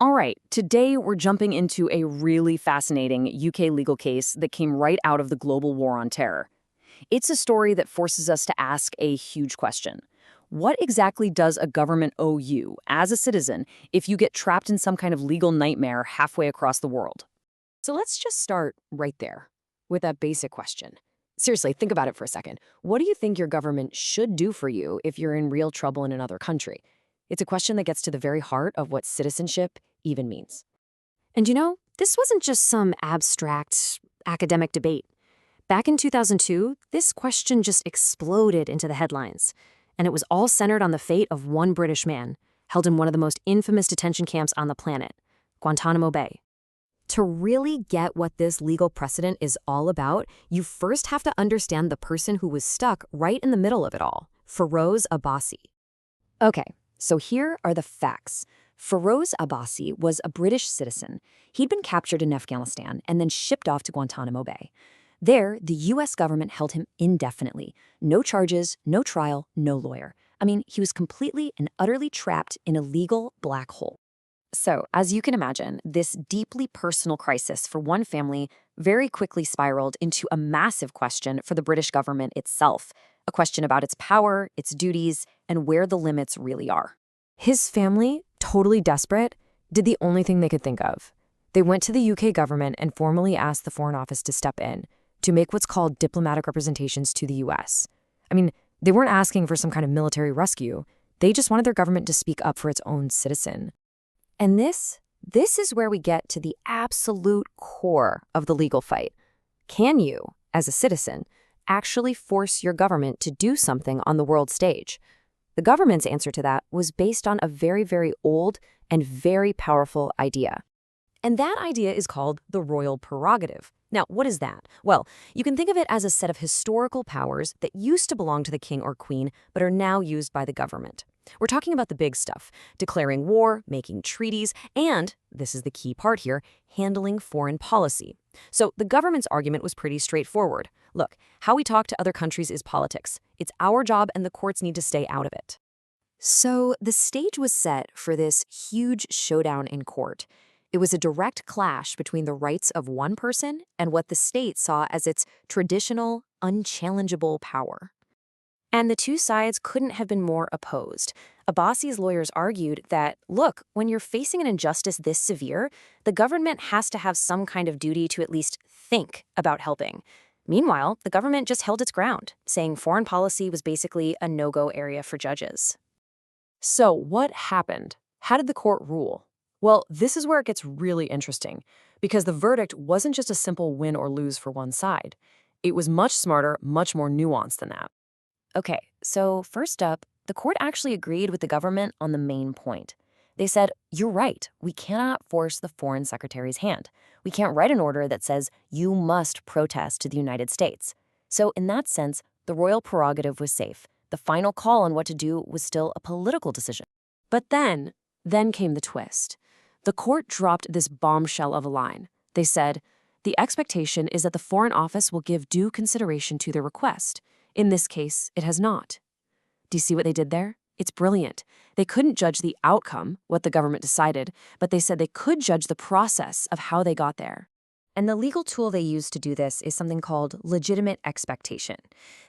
All right, today we're jumping into a really fascinating UK legal case that came right out of the global war on terror. It's a story that forces us to ask a huge question. What exactly does a government owe you, as a citizen, if you get trapped in some kind of legal nightmare halfway across the world? So let's just start right there with that basic question. Seriously, think about it for a second. What do you think your government should do for you if you're in real trouble in another country? It's a question that gets to the very heart of what citizenship even means. And this wasn't just some abstract academic debate. Back in 2002, this question just exploded into the headlines. And it was all centered on the fate of one British man, held in one of the most infamous detention camps on the planet, Guantanamo Bay. To really get what this legal precedent is all about, you first have to understand the person who was stuck right in the middle of it all, Feroz Abbasi. Okay, so here are the facts. Feroz Abbasi was a British citizen. He'd been captured in Afghanistan and then shipped off to Guantanamo Bay. There, the U.S. government held him indefinitely. No charges, no trial, no lawyer. I mean, he was completely and utterly trapped in a legal black hole. So, as you can imagine, this deeply personal crisis for one family very quickly spiraled into a massive question for the British government itself, a question about its power, its duties, and where the limits really are. His family, totally desperate, did the only thing they could think of. They went to the UK government and formally asked the Foreign Office to step in, to make what's called diplomatic representations to the US. I mean, they weren't asking for some kind of military rescue. They just wanted their government to speak up for its own citizen. And this is where we get to the absolute core of the legal fight. Can you, as a citizen, actually force your government to do something on the world stage? The government's answer to that was based on a very, very old and very powerful idea. And that idea is called the royal prerogative. Now, what is that? Well, you can think of it as a set of historical powers that used to belong to the king or queen, but are now used by the government. We're talking about the big stuff, declaring war, making treaties, and, this is the key part here, handling foreign policy. So the government's argument was pretty straightforward. Look, how we talk to other countries is politics. It's our job and the courts need to stay out of it. So the stage was set for this huge showdown in court. It was a direct clash between the rights of one person and what the state saw as its traditional, unchallengeable power. And the two sides couldn't have been more opposed. Abbasi's lawyers argued that, look, when you're facing an injustice this severe, the government has to have some kind of duty to at least think about helping. Meanwhile, the government just held its ground, saying foreign policy was basically a no-go area for judges. So what happened? How did the court rule? Well, this is where it gets really interesting, because the verdict wasn't just a simple win or lose for one side. It was much smarter, much more nuanced than that. Okay, so first up, the court actually agreed with the government on the main point. They said, you're right, we cannot force the foreign secretary's hand. We can't write an order that says you must protest to the United States. So in that sense, the royal prerogative was safe. The final call on what to do was still a political decision. But then came the twist. The court dropped this bombshell of a line. They said, the expectation is that the Foreign Office will give due consideration to their request. In this case, it has not. Do you see what they did there? It's brilliant. They couldn't judge the outcome, what the government decided, but they said they could judge the process of how they got there. And the legal tool they use to do this is something called legitimate expectation.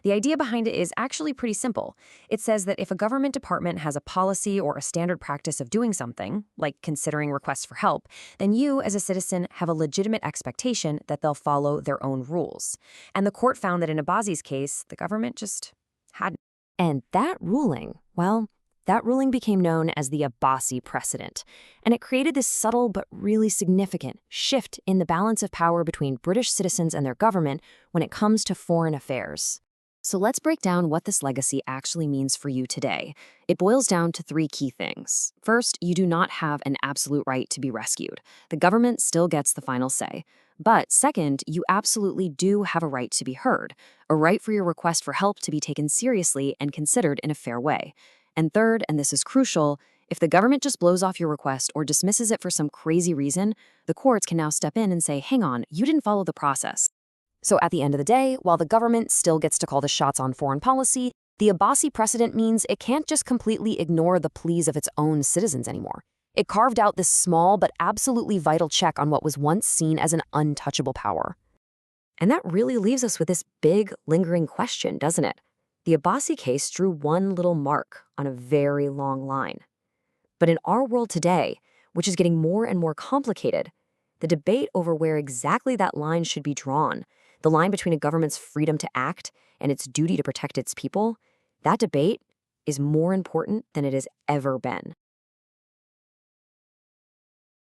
The idea behind it is actually pretty simple. It says that if a government department has a policy or a standard practice of doing something, like considering requests for help, then you, as a citizen, have a legitimate expectation that they'll follow their own rules. And the court found that in Abbasi's case, the government just hadn't. And that ruling, well, that ruling became known as the Abbasi precedent, and it created this subtle but really significant shift in the balance of power between British citizens and their government when it comes to foreign affairs. So let's break down what this legacy actually means for you today. It boils down to three key things. First, you do not have an absolute right to be rescued. The government still gets the final say. But second, you absolutely do have a right to be heard, a right for your request for help to be taken seriously and considered in a fair way. And third, and this is crucial, if the government just blows off your request or dismisses it for some crazy reason, the courts can now step in and say, hang on, you didn't follow the process. So at the end of the day, while the government still gets to call the shots on foreign policy, the Abbasi precedent means it can't just completely ignore the pleas of its own citizens anymore. It carved out this small but absolutely vital check on what was once seen as an untouchable power. And that really leaves us with this big, lingering question, doesn't it? The Abbasi case drew one little mark on a very long line. But in our world today, which is getting more and more complicated, the debate over where exactly that line should be drawn, the line between a government's freedom to act and its duty to protect its people, that debate is more important than it has ever been.